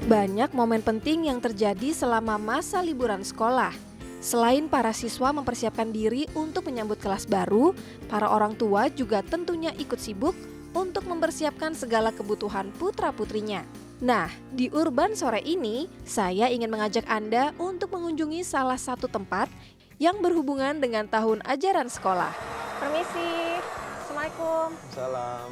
Banyak momen penting yang terjadi selama masa liburan sekolah. Selain para siswa mempersiapkan diri untuk menyambut kelas baru, para orang tua juga tentunya ikut sibuk untuk mempersiapkan segala kebutuhan putra-putrinya. Nah, di Urban sore ini, saya ingin mengajak Anda untuk mengunjungi salah satu tempat yang berhubungan dengan tahun ajaran sekolah. Permisi, Assalamualaikum. Salam.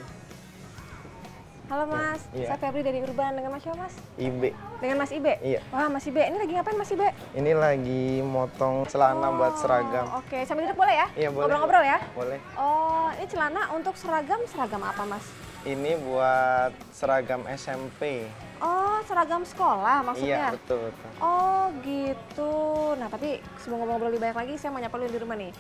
Halo Mas, Iya. saya Febri dari Urban. Dengan Mas siapa Mas? Ibe. Dengan Mas Ibe? Iya. Wah Mas Ibe, ini lagi ngapain Mas Ibe? Ini lagi motong celana buat seragam. Oke, sambil duduk boleh ya? Iya, boleh. Ngobrol-ngobrol ya? Boleh. Oh, ini celana untuk seragam apa Mas? Ini buat seragam SMP. Oh, seragam sekolah maksudnya? Iya, betul. Oh gitu. Nah tapi sebelum ngobrol-ngobrol lebih banyak lagi, saya mau nyapa dulu di rumah nih.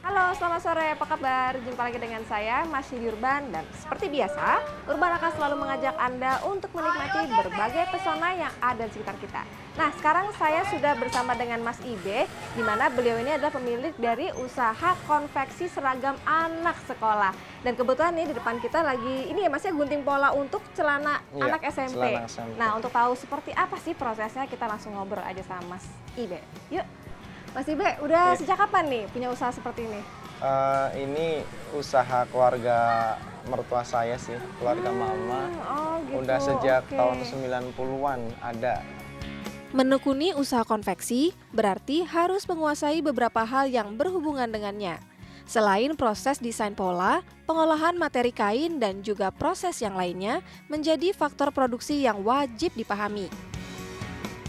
Halo, selamat sore. Apa kabar? Jumpa lagi dengan saya, masih di Urban. Dan seperti biasa, Urban akan selalu mengajak Anda untuk menikmati berbagai pesona yang ada di sekitar kita. Nah, sekarang saya sudah bersama dengan Mas Ibe, di mana beliau ini adalah pemilik dari usaha konveksi seragam anak sekolah. Dan kebetulan nih di depan kita lagi, ini ya Mas ya, gunting pola untuk celana Iya, anak SMP. celana SMP. Nah, untuk tahu seperti apa sih prosesnya, kita langsung ngobrol aja sama Mas Ibe. Yuk. Mas Ibe, udah Iya. sejak kapan nih punya usaha seperti ini? Ini usaha keluarga mertua saya sih, keluarga mama. Oh gitu. Udah sejak oke. tahun 90-an ada. Menekuni usaha konveksi berarti harus menguasai beberapa hal yang berhubungan dengannya. Selain proses desain pola, pengolahan materi kain dan juga proses yang lainnya menjadi faktor produksi yang wajib dipahami.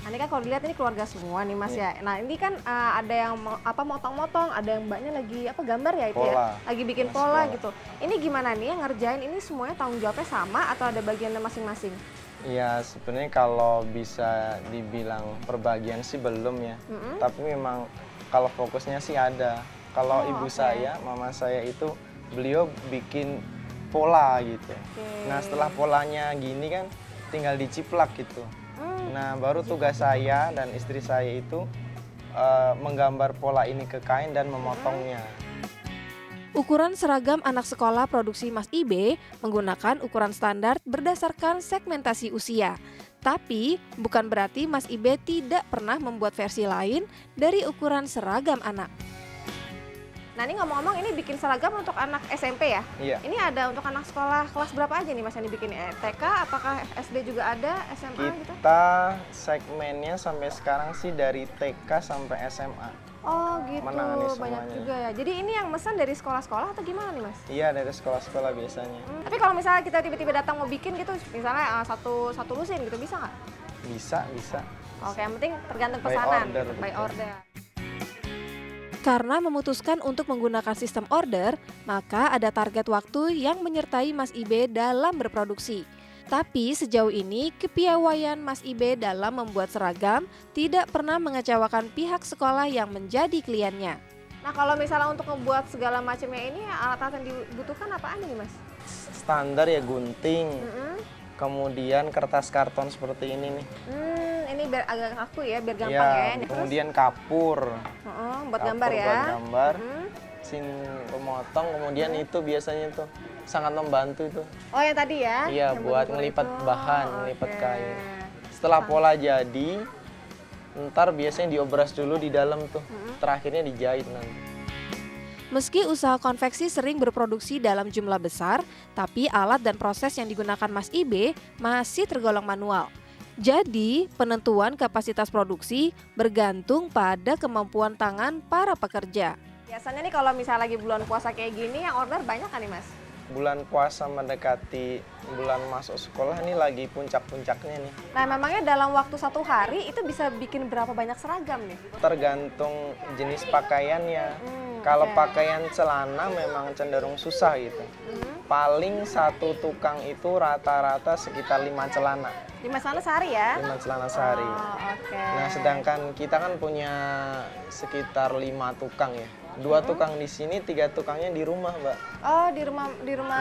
Nah, ini kan kalau dilihat ini keluarga semua nih Mas ya. Nah ini kan ada yang motong-motong, ada yang mbaknya lagi gambar ya itu ya, Pola. lagi bikin Mas, pola pola. gitu. Ini gimana nih yang ngerjain ini semuanya tanggung jawabnya sama atau ada bagiannya masing-masing? Iya, sebenarnya kalau bisa dibilang perbagian sih belum ya. Tapi memang kalau fokusnya sih ada. Kalau Oh, ibu oke. saya, mama saya itu beliau bikin pola gitu. Oke. Nah, setelah polanya gini kan tinggal diciplak gitu. Nah, baru tugas saya dan istri saya itu menggambar pola ini ke kain dan memotongnya. Ukuran seragam anak sekolah produksi Mas Ibe menggunakan ukuran standar berdasarkan segmentasi usia. Tapi bukan berarti Mas Ibe tidak pernah membuat versi lain dari ukuran seragam anak. Nah ini ngomong-ngomong ini bikin seragam untuk anak SMP ya? Iya. Ini ada untuk anak sekolah kelas berapa aja nih Mas yang dibikin? TK, apakah SD juga ada, SMA gitu? Kita segmennya sampai sekarang sih dari TK sampai SMA. Oh gitu, Menangani banyak semuanya. juga ya. Jadi ini yang pesan dari sekolah-sekolah atau gimana nih Mas? Iya, dari sekolah-sekolah biasanya. Tapi kalau misalnya kita tiba-tiba datang mau bikin gitu, misalnya satu lusin gitu, bisa nggak? Bisa, bisa. Oke, yang penting tergantung By pesanan, order, by betul. order. Karena memutuskan untuk menggunakan sistem order, maka ada target waktu yang menyertai Mas Ibe dalam berproduksi. Tapi sejauh ini kepiawaian Mas Ibe dalam membuat seragam tidak pernah mengecewakan pihak sekolah yang menjadi kliennya. Nah kalau misalnya untuk membuat segala macamnya ini alat-alat yang dibutuhkan apaan nih Mas? Standar ya gunting, kemudian kertas karton seperti ini nih. Ini biar agak kaku ya, biar gampang Iya, ya. Terus, kemudian kapur. buat Kapur gambar ya. buat gambar, Mm-mm. sin pemotong, kemudian itu biasanya tuh sangat membantu itu. Oh yang tadi ya? Iya, Yang buat bentuk ngelipat itu. bahan, ngelipat Oke. kain. Setelah pola jadi, ntar biasanya diobras dulu di dalam tuh, terakhirnya dijahit nanti. Meski usaha konveksi sering berproduksi dalam jumlah besar, tapi alat dan proses yang digunakan Mas Ibe masih tergolong manual. Jadi, penentuan kapasitas produksi bergantung pada kemampuan tangan para pekerja. Biasanya nih kalau misalnya lagi bulan puasa kayak gini, yang order banyak kan nih Mas? Bulan puasa mendekati bulan masuk sekolah ini lagi puncak-puncaknya nih. Nah, memangnya dalam waktu satu hari itu bisa bikin berapa banyak seragam nih? Tergantung jenis pakaiannya. Kalau oke. pakaian celana memang cenderung susah gitu. paling satu tukang itu rata-rata sekitar 5 celana. 5 celana sehari ya? 5 celana sehari. Oh, oke. Nah, sedangkan kita kan punya sekitar 5 tukang ya. 2 tukang di sini, 3 tukangnya di rumah, Mbak. Oh, di rumah.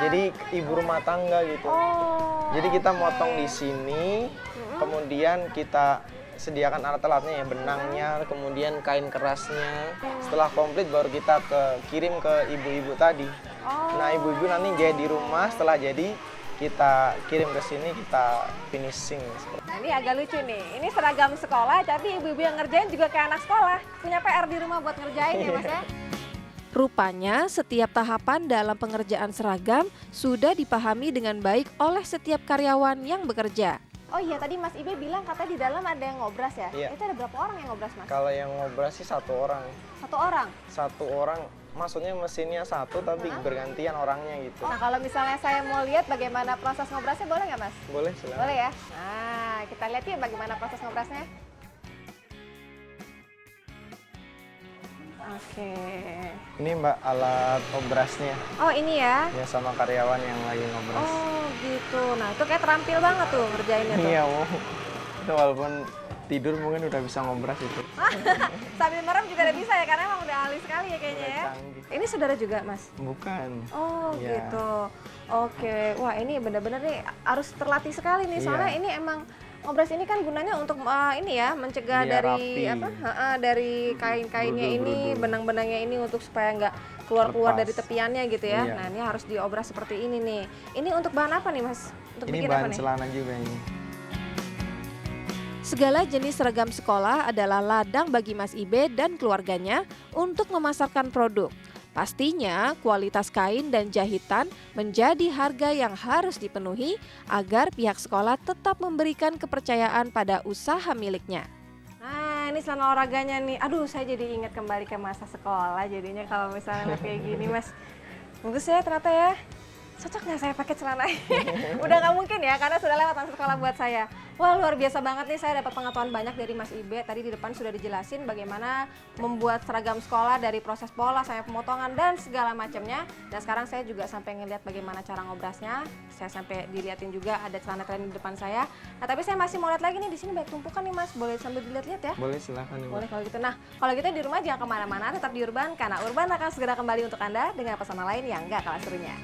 Jadi ibu rumah tangga gitu. Oh. Jadi kita oke. motong di sini, kemudian kita sediakan alat-alatnya ya, benangnya, kemudian kain kerasnya. Setelah komplit baru kita kirim ke ibu-ibu tadi. Oh. Nah, ibu-ibu nanti jahit di rumah, setelah jadi kita kirim ke sini, kita finishing. Nah, ini agak lucu nih. Ini seragam sekolah, tapi ibu-ibu yang ngerjain juga kayak anak sekolah. Punya PR di rumah buat ngerjain ya, Mas ya? Rupanya, setiap tahapan dalam pengerjaan seragam sudah dipahami dengan baik oleh setiap karyawan yang bekerja. Oh iya, tadi Mas Ibe bilang katanya di dalam ada yang ngobras ya? Iya. Itu ada berapa orang yang ngobras, Mas? Kalau yang ngobras sih 1 orang. 1 orang? 1 orang, maksudnya mesinnya 1 tapi bergantian orangnya gitu. Nah, kalau misalnya saya mau lihat bagaimana proses ngobrasnya, boleh nggak, Mas? Boleh, silakan. Boleh ya? Nah, kita lihat yuk bagaimana proses ngobrasnya. Oke. Ini Mbak alat obrasnya, Oh, ini ya? ya sama karyawan yang lagi ngobras. Oh, gitu. Nah, itu kayak terampil banget tuh ngerjainnya tuh. Iya, wow. Itu walaupun tidur mungkin udah bisa ngobras itu. Sambil merem juga udah bisa ya, karena emang udah ahli sekali ya kayaknya Udah ya. canggih. Ini saudara juga, Mas? Bukan. Oh, Iya. gitu. Oke. Wah, ini benar-benar nih harus terlatih sekali nih. Soalnya Iya. ini emang ngobras ini kan gunanya untuk ini ya, mencegah Biar dari rapi. apa? dari kain-kainnya ini, Brudul-brudul. benang-benangnya ini untuk supaya nggak keluar-keluar Lepas. dari tepiannya gitu ya. Iya. Nah, ini harus diobras seperti ini nih. Ini untuk bahan apa nih, Mas? Untuk Ini bikin apa bahan nih? celana juga ini. Segala jenis seragam sekolah adalah ladang bagi Mas Ibe dan keluarganya untuk memasarkan produk. Pastinya kualitas kain dan jahitan menjadi harga yang harus dipenuhi agar pihak sekolah tetap memberikan kepercayaan pada usaha miliknya. Nah, ini celana olahraganya nih. Aduh, saya jadi ingat kembali ke masa sekolah. Jadinya kalau misalnya lihat kayak gini, Mas. Bagus ya ternyata ya. Cocok nggak saya pakai celana ini? Udah nggak mungkin ya, karena sudah lewat masa sekolah buat saya. Wah, luar biasa banget nih, saya dapat pengetahuan banyak dari Mas Ibe. Tadi di depan sudah dijelasin bagaimana membuat seragam sekolah dari proses pola sampai pemotongan dan segala macamnya. Dan sekarang saya juga sampai ngeliat bagaimana cara ngobrasnya. Saya sampai diliatin juga ada celana keren di depan saya. Nah, tapi saya masih mau lihat lagi nih, di sini banyak tumpukan nih, Mas. Boleh sambil dilihat-lihat ya? Boleh, silakan nih, Mbak. Boleh kalau gitu. Nah, kalau gitu di rumah jangan kemana-mana, tetap di Urban, karena Urban akan segera kembali untuk Anda dengan pesona lain yang nggak kalah serunya.